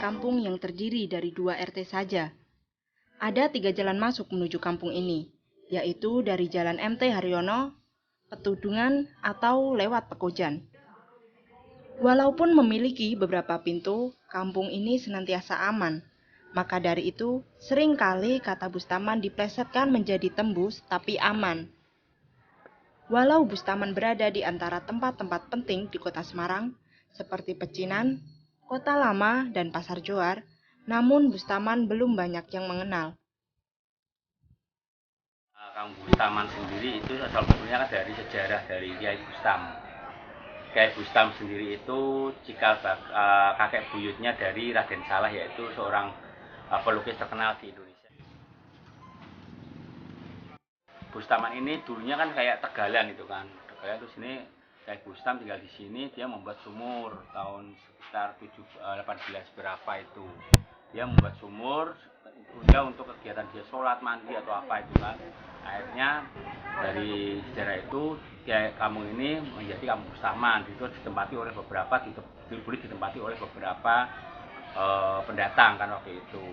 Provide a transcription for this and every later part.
kampung yang terdiri dari 2 RT saja. Ada 3 jalan masuk menuju kampung ini, yaitu dari Jalan MT Haryono, Petudungan, atau lewat Pekojan. Walaupun memiliki beberapa pintu, kampung ini senantiasa aman. Maka dari itu, seringkali kata Bustaman diplesetkan menjadi tembus tapi aman. Walau Bustaman berada di antara tempat-tempat penting di kota Semarang, seperti Pecinan, Kota Lama, dan Pasar Johar, namun Bustaman belum banyak yang mengenal. Kampung Bustaman sendiri itu asal usulnya dari sejarah dari Kiai Bustam. Kiai Bustam sendiri itu kakek buyutnya dari Raden Saleh, yaitu seorang pelukis terkenal di Indonesia. Bustaman ini dulunya kan kayak Tegalan itu kan. Tegalan terus ini Kiai Bustam tinggal di sini, dia membuat sumur tahun sekitar 18 berapa itu. Dia membuat sumur dia untuk kegiatan dia sholat, mandi atau apa itu kan. Akhirnya dari sejarah itu kampung ini menjadi kampung Bustaman. Itu ditempati oleh beberapa ditempati oleh beberapa pendatang kan waktu itu.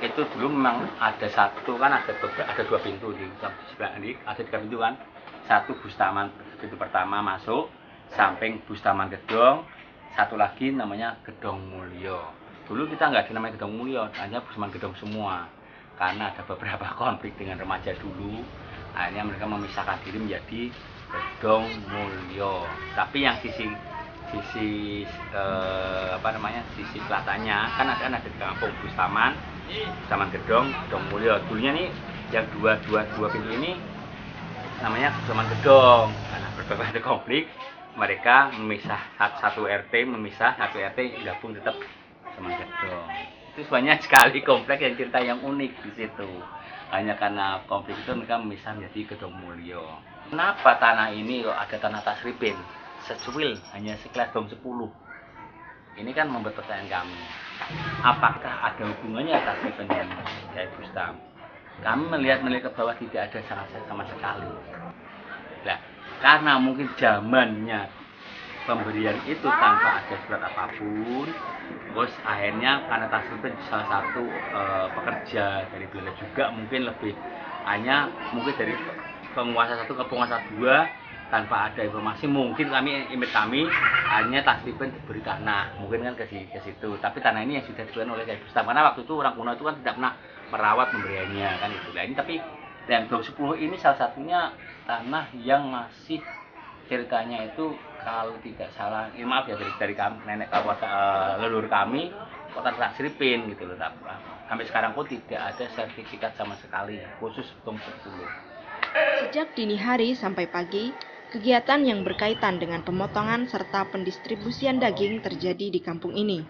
Itu dulu memang ada satu kan, ada 2 pintu di sebelah ini, ada 3 pintu kan. Satu Bustaman, pintu pertama masuk samping Bustaman Gedong, satu lagi namanya Gedong Mulyo. Dulu kita nggak ada namanya Gedong Mulyo, hanya Bustaman Gedong semua. Karena ada beberapa konflik dengan remaja dulu, akhirnya mereka memisahkan diri menjadi Gedong Mulyo. Tapi yang sisi selatannya kan ada di kampung Bustaman Gedong, Gedong Mulyo. Dulunya nih yang dua pintu ini namanya Bustaman Gedong. Karena berbeda ada konflik, mereka memisah satu RT gabung tetap Bustaman Gedong. Itu banyak sekali komplek yang cerita yang unik di situ. Hanya karena konflik itu mereka memisah menjadi Gedong Mulyo. Kenapa tanah ini kok ada tanah tasripin? Secuil hanya sekelas dom 10. Ini kan membuat pertanyaan kami. Apakah ada hubungannya tasripin dengan Kiai Bustam? Kami melihat ke bawah tidak ada sama sekali. Nah, karena mungkin zamannya pemberian itu tanpa ada surat apapun, terus akhirnya karena tasripin salah satu pekerja dari Belanda juga, mungkin lebih hanya mungkin dari penguasa 1 ke penguasa 2 tanpa ada informasi, mungkin kami hanya tasripin diberi tanah, mungkin kan ke situ. Tapi tanah ini yang sudah diberikan oleh Kiai Bustam, karena waktu itu orang kuno itu kan tidak pernah merawat pemberiannya kan itu. Nah, ini tapi yang Dom 10 ini salah satunya tanah yang masih ceritanya itu kalau tidak salah, maaf ya dari kami, nenek leluhur kami kota tasripin gitu loh. Sampai sekarang pun tidak ada sertifikat sama sekali khusus Dom 10. Sejak dini hari sampai pagi, kegiatan yang berkaitan dengan pemotongan serta pendistribusian daging terjadi di kampung ini.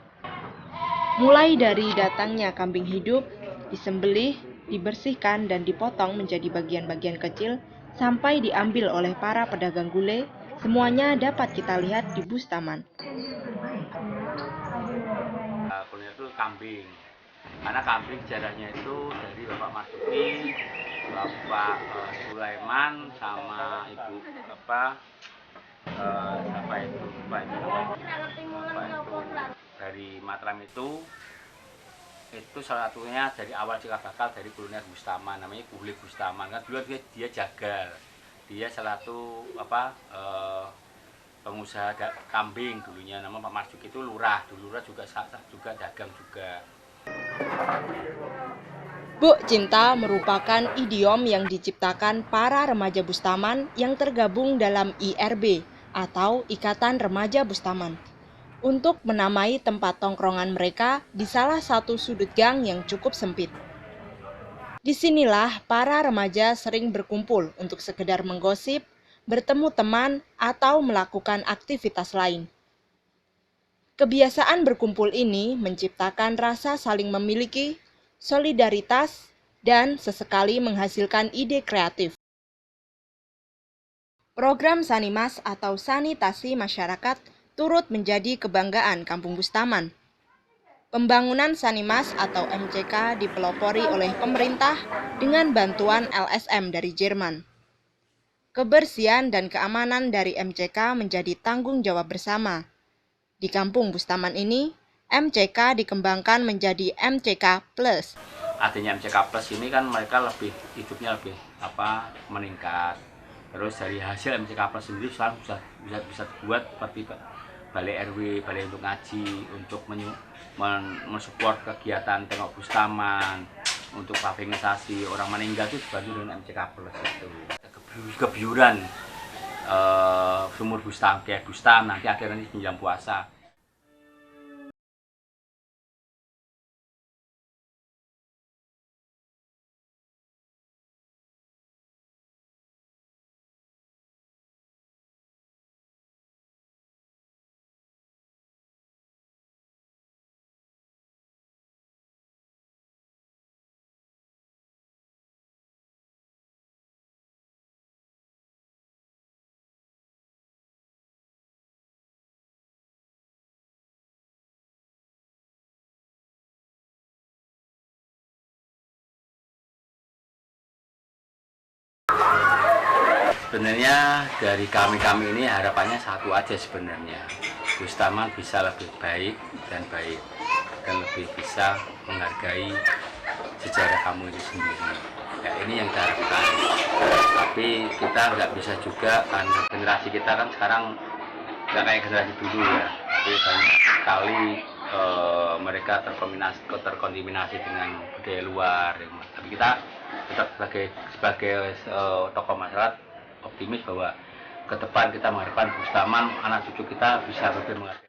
Mulai dari datangnya kambing hidup, disembelih, dibersihkan dan dipotong menjadi bagian-bagian kecil sampai diambil oleh para pedagang gulai, semuanya dapat kita lihat di Bustaman. Kuliner itu kambing, karena kambing sejarahnya itu dari Bapak Marsuki, Bapak Sulaiman sama Ibu dari Mataram itu salah satunya dari awal cikal bakal dari kuliner Bustaman, namanya Gulai Bustaman kan. Dulu dia jagal, dia salah satu pengusaha kambing dulunya. Nama Pak Marsuki itu lurah, dulu lurah juga dagang juga. Bu Cinta merupakan idiom yang diciptakan para remaja Bustaman yang tergabung dalam IRB atau Ikatan Remaja Bustaman untuk menamai tempat tongkrongan mereka di salah satu sudut gang yang cukup sempit. Disinilah para remaja sering berkumpul untuk sekedar menggosip, bertemu teman, atau melakukan aktivitas lain. Kebiasaan berkumpul ini menciptakan rasa saling memiliki, solidaritas, dan sesekali menghasilkan ide kreatif. Program Sanimas atau sanitasi masyarakat turut menjadi kebanggaan Kampung Bustaman. Pembangunan Sanimas atau MCK dipelopori oleh pemerintah dengan bantuan LSM dari Jerman. Kebersihan dan keamanan dari MCK menjadi tanggung jawab bersama. Di Kampung Bustaman ini, MCK dikembangkan menjadi MCK Plus. Artinya MCK Plus ini kan mereka lebih hidupnya lebih meningkat. Terus dari hasil MCK Plus sendiri sekarang bisa buat seperti balai RW, balai untuk ngaji, untuk mensupport kegiatan tengok Bustaman, untuk pavingisasi orang meninggal itu dibantu dengan MCK Plus itu. Kebiuran sumur Bustam, kayak Bustam nanti akhirnya menjelang puasa. Sebenarnya dari kami ini harapannya satu aja sebenarnya, Bustaman bisa lebih baik dan lebih bisa menghargai sejarah kamu itu sendiri. Ya, ini yang kita harapkan. Tapi kita nggak bisa juga karena generasi kita kan sekarang nggak kayak generasi dulu ya. Jadi banyak sekali mereka terkontaminasi dengan budaya luar. Tapi kita tetap sebagai tokoh masyarakat optimis bahwa ke depan kita mengharapkan Bustaman, anak cucu kita bisa lebih menghargai.